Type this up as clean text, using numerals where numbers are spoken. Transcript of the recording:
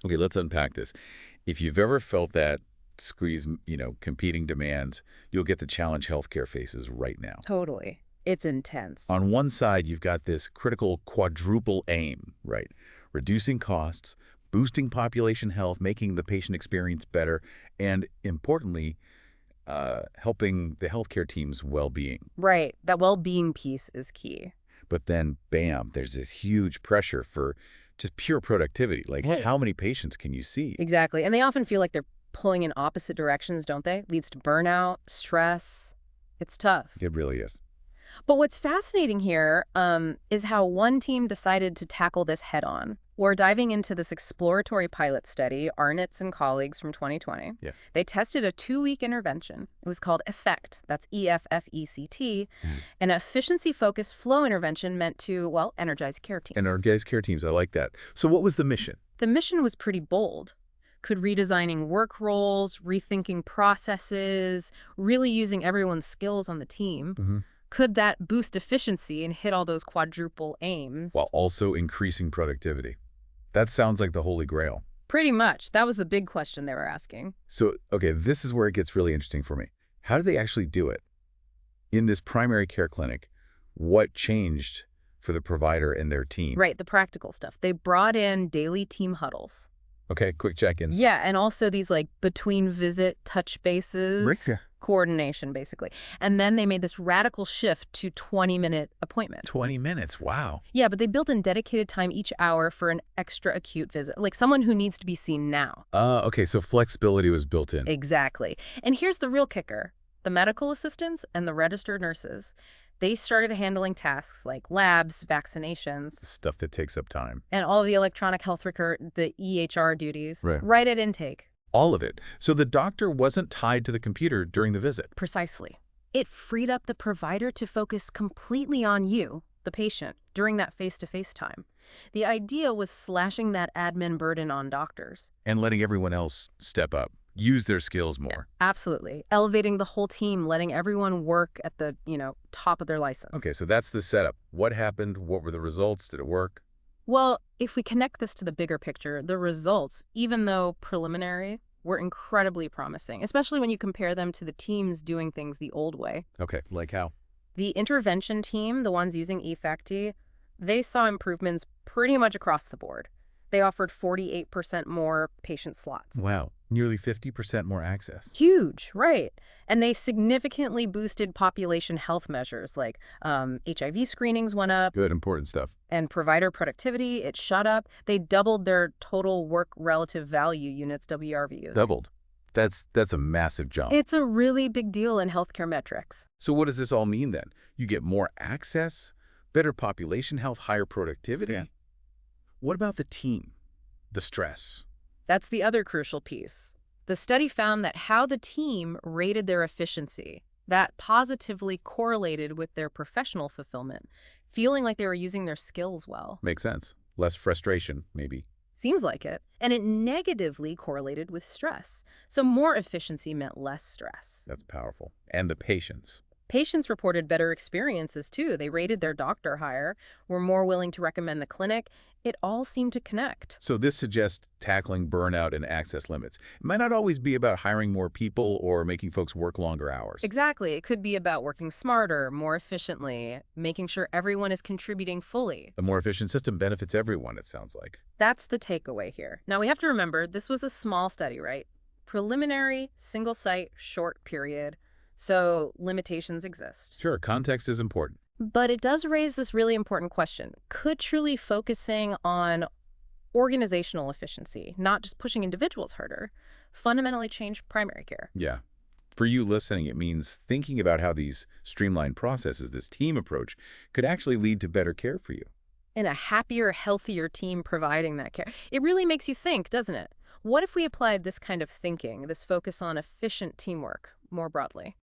Okay, let's unpack this. If you've ever felt that squeeze, competing demands, you'll get the challenge healthcare faces right now. Totally. It's intense. On one side, you've got this critical quadruple aim, right? Reducing costs, boosting population health, making the patient experience better, and importantly, helping the healthcare team's well-being. Right. That well-being piece is key. But then, bam, there's this huge pressure for just pure productivity. Like, how many patients can you see? Exactly. And they often feel like they're pulling in opposite directions, don't they? Leads to burnout, stress. It's tough. It really is. But what's fascinating here is how one team decided to tackle this head-on. We're diving into this exploratory pilot study, Arnetz and colleagues from 2020. Yeah. They tested a 2-week intervention. It was called EFFECT, that's EFFECT, an efficiency-focused flow intervention meant to, well, energize care teams. Energize care teams, I like that. So what was the mission? The mission was pretty bold. Could redesigning work roles, rethinking processes, really using everyone's skills on the team. Could that boost efficiency and hit all those quadruple aims? While also increasing productivity. That sounds like the holy grail. Pretty much. That was the big question they were asking. So, okay, this is where it gets really interesting for me. How do they actually do it? In this primary care clinic, what changed for the provider and their team? Right, the practical stuff. They brought in daily team huddles. Okay, quick check-ins. Yeah, and also these between visit touch bases. Coordination, basically. And then they made this radical shift to 20-minute appointments. 20 minutes, wow. Yeah, but they built in dedicated time each hour for an extra acute visit, like someone who needs to be seen now. Okay, so flexibility was built in. Exactly. And here's the real kicker. The medical assistants and the registered nurses, they started handling tasks like labs, vaccinations. Stuff that takes up time. And all of the electronic health record, the EHR duties, right at intake. All of it. So the doctor wasn't tied to the computer during the visit. Precisely. It freed up the provider to focus completely on you, the patient, during that face-to-face time. The idea was slashing that admin burden on doctors. And letting everyone else step up, use their skills more. Absolutely. Elevating the whole team, letting everyone work at the, top of their license. Okay, so that's the setup. What happened? What were the results? Did it work? Well, if we connect this to the bigger picture, the results, even though preliminary, were incredibly promising, especially when you compare them to the teams doing things the old way. Okay, like how? The intervention team, the ones using EFFECT, they saw improvements pretty much across the board. They offered 48% more patient slots. Wow, nearly 50% more access. Huge, right. And they significantly boosted population health measures like HIV screenings went up. Good, important stuff. And provider productivity, it shot up. They doubled their total work relative value units, WRVU. Doubled. That's a massive jump. It's a really big deal in healthcare metrics. So what does this all mean then? You get more access, better population health, higher productivity? Yeah. What about the team? The stress? That's the other crucial piece. The study found that how the team rated their efficiency, that positively correlated with their professional fulfillment, feeling like they were using their skills well. Makes sense. Less frustration, maybe. Seems like it. And it negatively correlated with stress. So more efficiency meant less stress. That's powerful. And the patients. Patients reported better experiences, too. They rated their doctor higher, were more willing to recommend the clinic. It all seemed to connect. So this suggests tackling burnout and access limits. It might not always be about hiring more people or making folks work longer hours. Exactly. It could be about working smarter, more efficiently, making sure everyone is contributing fully. A more efficient system benefits everyone, it sounds like. That's the takeaway here. Now, we have to remember, this was a small study, right? Preliminary, single site, short period. So limitations exist. Sure, context is important. But it does raise this really important question. Could truly focusing on organizational efficiency, not just pushing individuals harder, fundamentally change primary care? Yeah. For you listening, it means thinking about how these streamlined processes, this team approach, could actually lead to better care for you. And a happier, healthier team providing that care. It really makes you think, doesn't it? What if we applied this kind of thinking, this focus on efficient teamwork, more broadly?